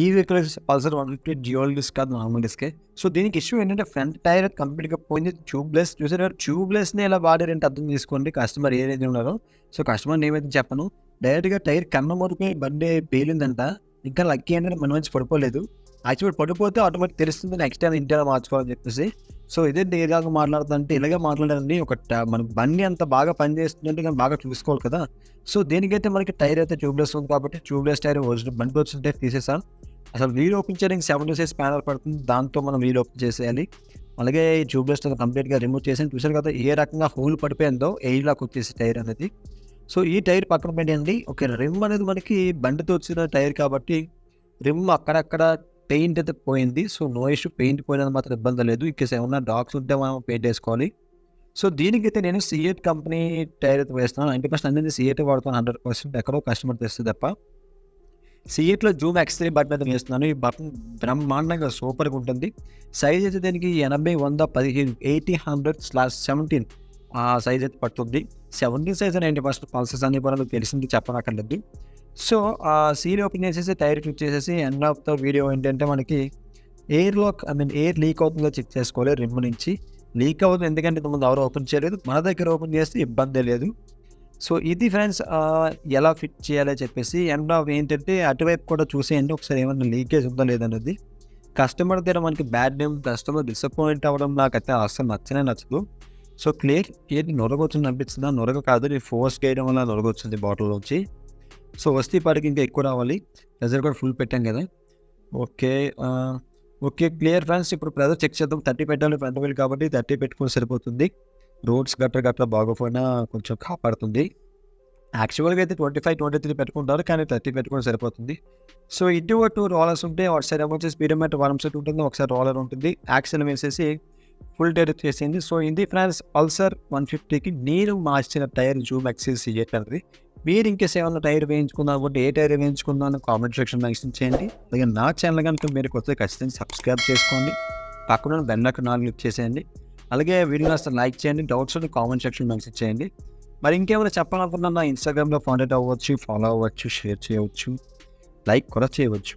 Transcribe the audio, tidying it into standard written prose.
ఈ vehicle Pulsar 150 dual disc కాదు, normal డిస్కే. So దీనికి ఇష్యూ ఏంటంటే ఫ్రంట్ టైర్ కంప్లీట్గా పోయింది. ట్యూబ్లెస్ చూసారు, ట్యూబ్లెస్ని ఎలా వాడారంటే అర్థం చేసుకోండి కస్టమర్ ఏ రేంజ్ ఉన్నారో. సో కస్టమర్ని ఏమైతే చెప్పను, డైరెక్ట్గా టైర్ కన్న మొదలుపై బండి పేలిందంట. ఇంకా లక్కీ ఏంటంటే మన నుంచి పడిపోలేదు. యాక్చువల్ పడిపోతే ఆటోమేటిక్ తెలుస్తుంది నెక్స్ట్ టైం ఇంటిలో మార్చుకోవాలని చెప్పేసి. సో ఇదే ఇలాగ మాట్లాడుతుంటే ఇలాగే మాట్లాడారండి. మన బండి అంత బాగా పనిచేస్తుందంటే కానీ బాగా చూసుకోవాలి కదా. సో దేనికైతే మనకి టైర్ అయితే ట్యూబ్లెస్ ఉంది కాబట్టి ట్యూబ్లెస్ టైర్ ఒరిజినల్ బండికి వచ్చిన టైర్ తీసేసాం. అసలు వీల్ ఓపెన్ చేయడానికి 7 సైజ్ ప్యానల్ పడుతుంది, దాంతో మనం వీల్ ఓపెన్ చేసేయాలి. అలాగే ఈ ట్యూబ్లెస్ కంప్లీట్గా రిమూవ్ చేసి చూసారు కదా ఏ రకంగా హోల్ పడిపోయిందో ఎయిర్లాక్ వచ్చేసి టైర్ అనేది. సో ఈ టైర్ పక్కన పెట్టండి. ఓకే, రిమ్ అనేది మనకి బండితో వచ్చిన టైర్ కాబట్టి రిమ్ అక్కడక్కడ పెయింట్ అయితే పోయింది. సో నో ఇష్యూ, పెయింట్ పోయినది మాత్రం ఇబ్బంది లేదు. ఇంకేస్ ఏమన్నా డాక్స్ ఉంటే మనం పెయింట్ వేసుకోవాలి. సో దీనికైతే నేను సిఎట్ కంపెనీ టైర్ అయితే వేస్తున్నాను. 90% అనేది సిఎట్ వాడుతాను, 100% ఎక్కడో కస్టమర్ తెస్తే తప్ప. సిఎట్లో జూమ్ X3 బటన్ అయితే వేస్తున్నాను. ఈ బటన్ బ్రహ్మాండంగా సూపర్గా ఉంటుంది. సైజ్ అయితే దీనికి 80, 100, 15, 80, 100/17 ఆ సైజ్ అయితే పడుతుంది. 17 సైజ్ 90% పల్సెస్ అన్ని కూడా తెలిసింది చెప్పనక్కర్లేదు. సో సీల్ ఓపెన్ చేసేసి టైర్ క్లిక్ చేసేసి ఎండ్ ఆఫ్ ద వీడియో ఏంటంటే మనకి ఎయిర్ లీక్ అవుతుందో చెక్ చేసుకోవాలి. రిమ్ నుంచి లీక్ అవుతుంది, ఎందుకంటే ఇంతకుముందు ఎవరు ఓపెన్ చేయలేదు, మన దగ్గర ఓపెన్ చేస్తే ఇబ్బంది లేదు. సో ఇది ఫ్రెండ్స్ ఎలా ఫిట్ చేయాలో చెప్పేసి ఎండ్ ఆఫ్ ఏంటంటే అటువైపు కూడా చూసేయండి ఒకసారి ఏమన్నా లీకేజ్ ఉందో లేదన్నది. కస్టమర్ దగ్గర మనకి బ్యాడ్ నేమ్, కస్టమర్ డిసప్పాయింట్ అవ్వడం నాకైతే అస్సలు నచ్చదు. సో క్లియర్ ఏది నొరగొచ్చింది అనిపిస్తుందా? నొరగ కాదు, నేను ఫోర్స్ చేయడం వల్ల నొరగొచ్చింది బాటిల్లోంచి. సో వస్తే పాటికి ఇంకా ఎక్కువ రావాలి. ప్రెజర్ కూడా ఫుల్ పెట్టాం కదా. Okay clear friends. ఇప్పుడు ప్రెజర్ చెక్ చేద్దాం. 30 పెట్టాలి ఫ్రంట్ వీల్ కాబట్టి 30 పెట్టుకుని సరిపోతుంది. రోడ్స్ గట్రా బాగోపోయినా కొంచెం కాపాడుతుంది. యాక్చువల్గా అయితే 25, 23 పెట్టుకుంటారు, కానీ 30 పెట్టుకుని సరిపోతుంది. సో ఇటు 2 రోలర్స్ ఉంటాయి. ఒకసారి ఏమో స్పీడోమీటర్ 1 సెట్ ఉంటుంది, ఒకసారి రోలర్ ఉంటుంది. యాక్సిల్ వేసేసి ఫుల్ టైర్ చేసింది. సో ఇది ఫ్రెండ్స్ పల్సర్ 150కి నేను మార్చిన టైర్ జూమ్ X3 సిఎట్ అనేది. మీరు ఇంకేస్ ఏమన్నా టైర్ వేయించుకుందాం అనుకుంటే ఏ టైర్ వేయించుకుందాం అని కామెంట్ సెక్షన్ మెన్షన్ చేయండి. అలాగే నా ఛానల్ కనుక మీరు కొత్త ఖచ్చితంగా సబ్స్క్రైబ్ చేసుకోండి. పక్కన బెల్ ఐకాన్ క్లిక్ చేసేయండి. అలాగే వీడియోని అసలు లైక్ చేయండి. డౌట్స్ ఉంటే కామెంట్ సెక్షన్ మెన్షన్ చేయండి. మరి ఇంకేమైనా చెప్పాలనుకున్నా నా ఇన్స్టాగ్రామ్లో కాంటాక్ట్ అవ్వచ్చు, ఫాలో అవ్వచ్చు, షేర్ చేయవచ్చు, లైక్ కూడా చేయవచ్చు.